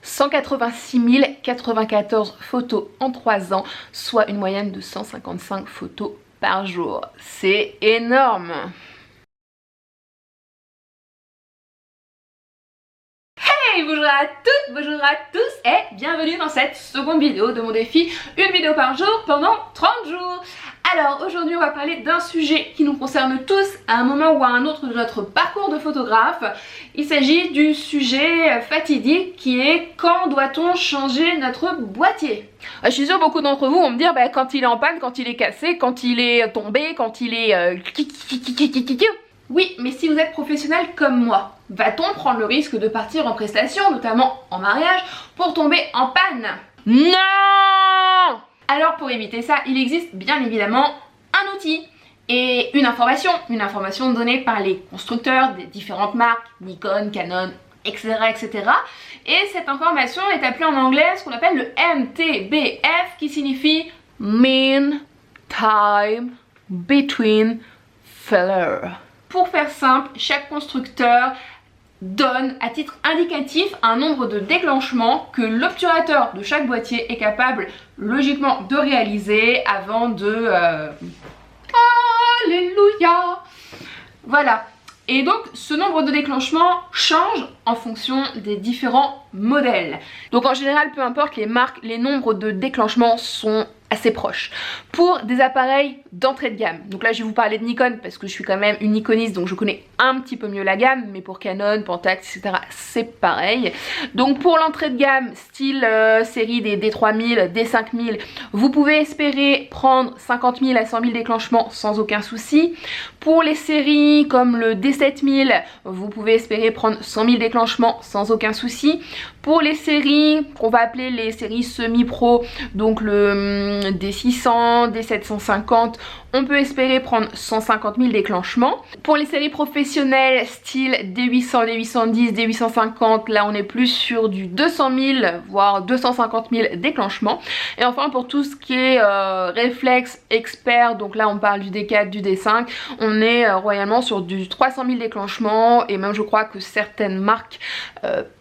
186 094 photos en 3 ans, soit une moyenne de 155 photos par jour. C'est énorme! Hey, bonjour à toutes, bonjour à tous et bienvenue dans cette seconde vidéo de mon défi, une vidéo par jour pendant 30 jours. Alors aujourd'hui on va parler d'un sujet qui nous concerne tous à un moment ou à un autre de notre parcours de photographe. Il s'agit du sujet fatidique qui est quand doit-on changer notre boîtier. Je suis sûre beaucoup d'entre vous vont me dire quand il est en panne, quand il est cassé, quand il est tombé, quand il est... Oui, mais si vous êtes professionnel comme moi, va-t-on prendre le risque de partir en prestation, notamment en mariage, pour tomber en panne? Non! Alors pour éviter ça, il existe bien évidemment un outil et une information donnée par les constructeurs des différentes marques, Nikon, Canon, etc. etc. Et cette information est appelée en anglais ce qu'on appelle le MTBF qui signifie Mean Time Between Failure. Pour faire simple, chaque constructeur donne à titre indicatif un nombre de déclenchements que l'obturateur de chaque boîtier est capable logiquement de réaliser avant de... Alléluia! Voilà. Et donc ce nombre de déclenchements change en fonction des différents modèles. Donc en général, peu importe les marques, les nombres de déclenchements sont assez proches. Pour des appareils d'entrée de gamme, donc là je vais vous parler de Nikon parce que je suis quand même une Nikoniste donc je connais un petit peu mieux la gamme, mais pour Canon, Pentax, etc. c'est pareil. Donc pour l'entrée de gamme, style série des D3000, D5000, vous pouvez espérer prendre 50 000 à 100 000 déclenchements sans aucun souci. Pour les séries comme le D7000, vous pouvez espérer prendre 100 000 déclenchements sans aucun souci. Pour les séries qu'on va appeler les séries semi-pro, donc le D600, D750, on peut espérer prendre 150 000 déclenchements. Pour les séries professionnelles style D800, D810, D850, là on est plus sur du 200 000 voire 250 000 déclenchements. Et enfin pour tout ce qui est réflexe expert, donc là on parle du D4, du D5, on est royalement sur du 300 000 déclenchements et même je crois que certaines marques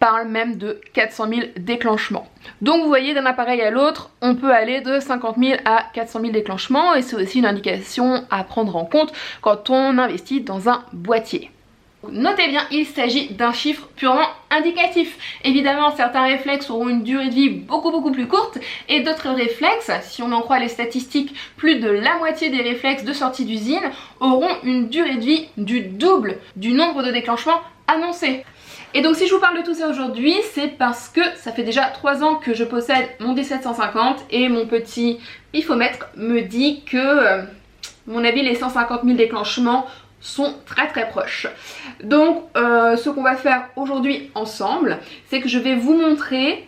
parlent même de 400 000 déclenchements. Donc vous voyez, d'un appareil à l'autre, on peut aller de 50 000 à 400 000 déclenchements et c'est aussi une indication à prendre en compte quand on investit dans un boîtier. Notez bien, il s'agit d'un chiffre purement indicatif. Évidemment, certains réflexes auront une durée de vie beaucoup plus courte et d'autres réflexes, si on en croit les statistiques, plus de la moitié des réflexes de sortie d'usine auront une durée de vie du double du nombre de déclenchements annoncés. Et donc si je vous parle de tout ça aujourd'hui, c'est parce que ça fait déjà 3 ans que je possède mon D750 et mon petit pifomètre me dit que, mon avis, les 150 000 déclenchements sont très proches. Donc ce qu'on va faire aujourd'hui ensemble, c'est que je vais vous montrer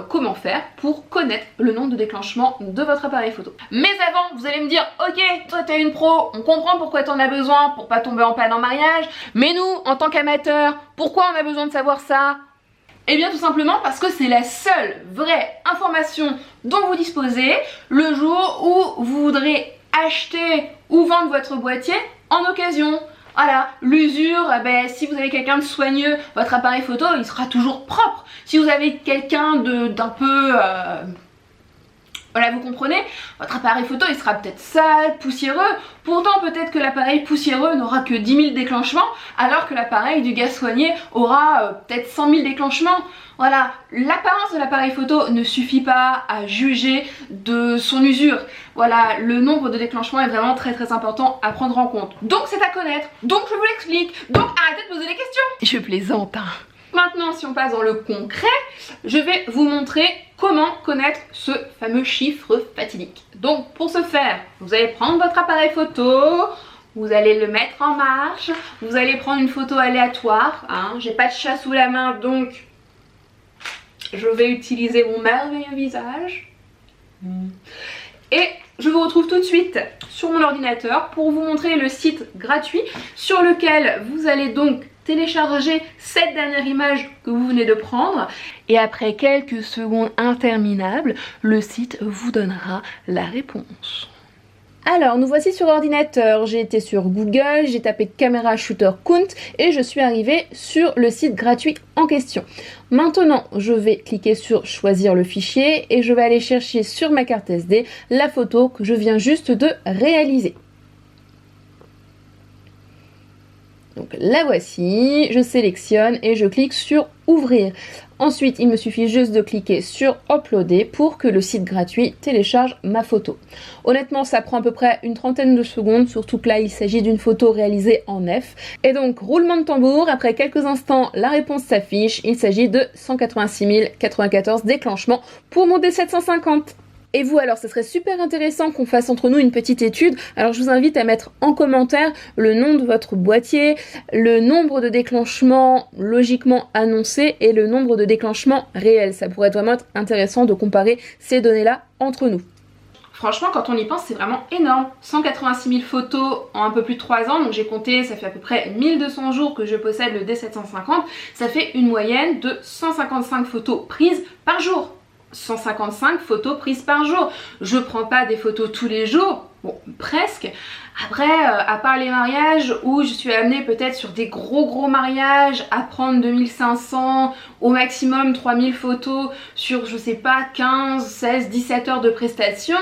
comment faire pour connaître le nombre de déclenchements de votre appareil photo. Mais avant, vous allez me dire, ok, toi t'es une pro, on comprend pourquoi t'en as besoin pour pas tomber en panne en mariage, mais nous, en tant qu'amateurs, pourquoi on a besoin de savoir ça? Eh bien tout simplement parce que c'est la seule vraie information dont vous disposez le jour où vous voudrez acheter ou vendre votre boîtier en occasion. Voilà, l'usure, si vous avez quelqu'un de soigneux, votre appareil photo il sera toujours propre. Si vous avez quelqu'un d'un peu... voilà, vous comprenez, votre appareil photo il sera peut-être sale, poussiéreux. Pourtant peut-être que l'appareil poussiéreux n'aura que 10 000 déclenchements alors que l'appareil du gars soigné aura peut-être 100 000 déclenchements. Voilà, l'apparence de l'appareil photo ne suffit pas à juger de son usure. Voilà, le nombre de déclenchements est vraiment très important à prendre en compte. Donc c'est à connaître, donc je vous l'explique, donc arrêtez de poser des questions. Je plaisante, hein. Maintenant, si on passe dans le concret, je vais vous montrer comment connaître ce fameux chiffre fatidique. Donc pour ce faire, vous allez prendre votre appareil photo, vous allez le mettre en marche, vous allez prendre une photo aléatoire, hein. J'ai pas de chat sous la main donc je vais utiliser mon merveilleux visage. Et je vous retrouve tout de suite sur mon ordinateur pour vous montrer le site gratuit sur lequel vous allez donc télécharger cette dernière image que vous venez de prendre et après quelques secondes interminables, le site vous donnera la réponse. Alors, nous voici sur ordinateur. J'ai été sur Google, j'ai tapé caméra shooter count et je suis arrivée sur le site gratuit en question. Maintenant, je vais cliquer sur choisir le fichier et je vais aller chercher sur ma carte SD la photo que je viens juste de réaliser. Donc la voici, je sélectionne et je clique sur ouvrir. Ensuite, il me suffit juste de cliquer sur uploader pour que le site gratuit télécharge ma photo. Honnêtement, ça prend à peu près une trentaine de secondes, surtout que là, il s'agit d'une photo réalisée en F. Et donc, roulement de tambour, après quelques instants, la réponse s'affiche. Il s'agit de 186 094 déclenchements pour mon D750. Et vous alors, ce serait super intéressant qu'on fasse entre nous une petite étude. Alors je vous invite à mettre en commentaire le nom de votre boîtier, le nombre de déclenchements logiquement annoncés et le nombre de déclenchements réels. Ça pourrait vraiment être intéressant de comparer ces données-là entre nous. Franchement, quand on y pense, c'est vraiment énorme. 186 000 photos en un peu plus de 3 ans, donc j'ai compté, ça fait à peu près 1200 jours que je possède le D750. Ça fait une moyenne de 155 photos prises par jour. 155 photos prises par jour. Je prends pas des photos tous les jours, bon, presque. Après, à part les mariages où je suis amenée peut-être sur des gros mariages à prendre 2500, au maximum 3000 photos sur, je sais pas, 15, 16, 17 heures de prestation.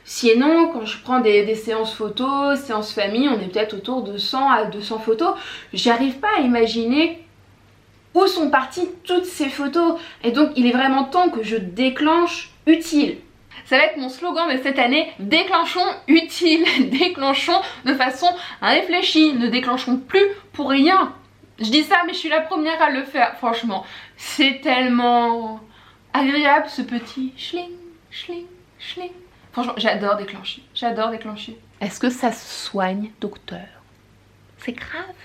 Sinon, quand je prends des séances photos, séances famille, on est peut-être autour de 100 à 200 photos. J'arrive pas à imaginer où sont parties toutes ces photos. Et donc il est vraiment temps que je déclenche utile. Ça va être mon slogan de cette année, déclenchons utile, déclenchons de façon réfléchie, ne déclenchons plus pour rien. Je dis ça mais je suis la première à le faire, franchement. C'est tellement agréable ce petit schling, schling, schling. Franchement, j'adore déclencher, j'adore déclencher. Est-ce que ça se soigne, docteur? C'est grave.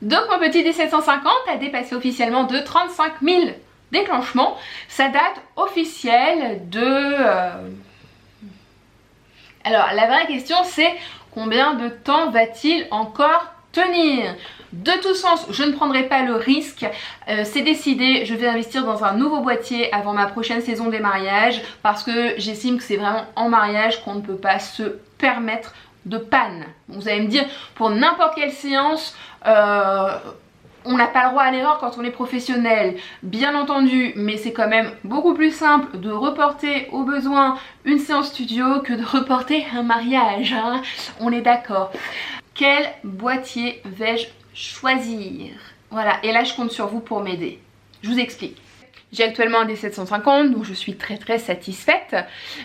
Donc mon petit D750 a dépassé officiellement de 35 000 déclenchements. Sa date officielle de... Alors la vraie question c'est combien de temps va-t-il encore tenir? De tout sens, je ne prendrai pas le risque, c'est décidé, je vais investir dans un nouveau boîtier avant ma prochaine saison des mariages parce que j'estime que c'est vraiment en mariage qu'on ne peut pas se permettre de panne. Vous allez me dire, pour n'importe quelle séance, on n'a pas le droit à l'erreur quand on est professionnel, bien entendu, mais c'est quand même beaucoup plus simple de reporter au besoin une séance studio que de reporter un mariage, hein, on est d'accord. Quel boîtier vais-je choisir? Voilà, et là je compte sur vous pour m'aider. Je vous explique. J'ai actuellement un D750, donc je suis très satisfaite.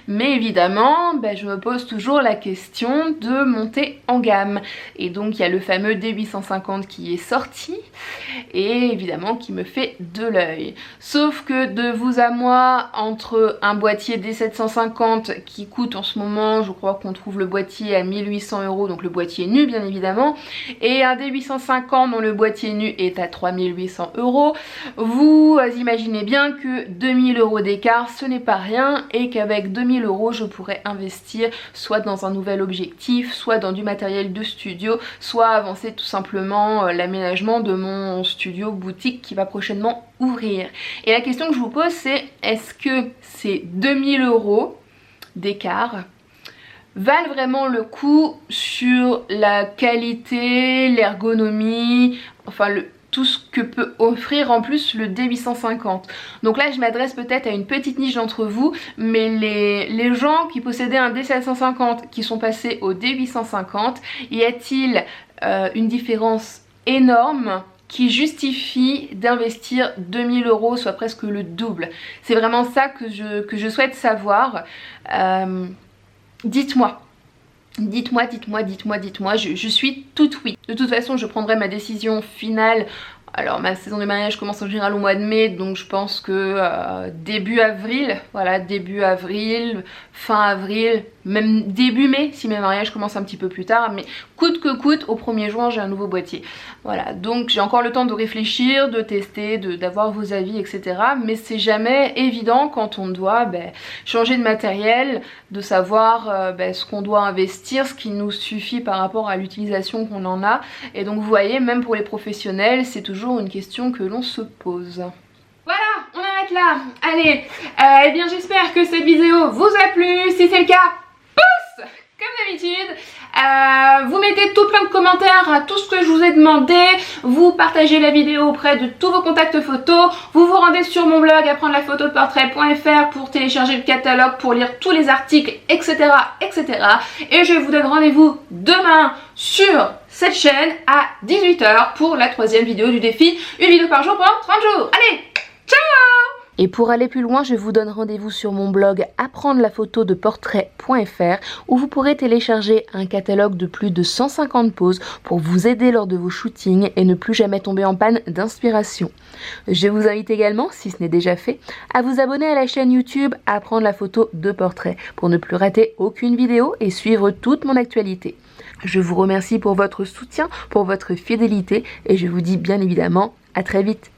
Mais évidemment, je me pose toujours la question de monter en gamme. Et donc il y a le fameux D850 qui est sorti et évidemment qui me fait de l'œil. Sauf que de vous à moi, entre un boîtier D750 qui coûte en ce moment, je crois qu'on trouve le boîtier à 1800 €, donc le boîtier nu bien évidemment, et un D850 dont le boîtier nu est à 3800 €, vous imaginez bien que 2000 € d'écart ce n'est pas rien et qu'avec 2000 € je pourrais investir soit dans un nouvel objectif, soit dans du matériel de studio, soit avancer tout simplement l'aménagement de mon studio boutique qui va prochainement ouvrir. Et la question que je vous pose c'est, est-ce que ces 2000 € d'écart valent vraiment le coup sur la qualité, l'ergonomie, enfin tout ce que peut offrir en plus le D850. Donc là je m'adresse peut-être à une petite niche d'entre vous, mais les gens qui possédaient un D750 qui sont passés au D850, y a-t-il une différence énorme qui justifie d'investir 2000 €, soit presque le double? C'est vraiment ça que je souhaite savoir. Dites-moi. Dites-moi, je suis toute oui. De toute façon, je prendrai ma décision finale. Alors ma saison de mariage commence en général au mois de mai, donc je pense que début avril, voilà, début avril, fin avril, même début mai si mes mariages commencent un petit peu plus tard, mais coûte que coûte, au 1er juin j'ai un nouveau boîtier. Voilà, donc j'ai encore le temps de réfléchir, de tester, d'avoir vos avis, etc. Mais c'est jamais évident quand on doit changer de matériel, de savoir ce qu'on doit investir, ce qui nous suffit par rapport à l'utilisation qu'on en a. Et donc vous voyez, même pour les professionnels, c'est toujours une question que l'on se pose. Voilà, on arrête là. Allez, eh bien j'espère que cette vidéo vous a plu. Si c'est le cas, pouce comme d'habitude. d'habitude. Vous mettez tout plein de commentaires à tout ce que je vous ai demandé, vous partagez la vidéo auprès de tous vos contacts photos, vous vous rendez sur mon blog apprendre-la-photo-de-portrait.fr pour télécharger le catalogue, pour lire tous les articles, etc. etc. Et je vous donne rendez-vous demain sur cette chaîne à 18 h pour la 3e vidéo du défi, une vidéo par jour pendant 30 jours. Allez, ciao! Et pour aller plus loin, je vous donne rendez-vous sur mon blog apprendre-la-photo-de-portrait.fr où vous pourrez télécharger un catalogue de plus de 150 poses pour vous aider lors de vos shootings et ne plus jamais tomber en panne d'inspiration. Je vous invite également, si ce n'est déjà fait, à vous abonner à la chaîne YouTube Apprendre la photo de portrait pour ne plus rater aucune vidéo et suivre toute mon actualité. Je vous remercie pour votre soutien, pour votre fidélité et je vous dis bien évidemment à très vite.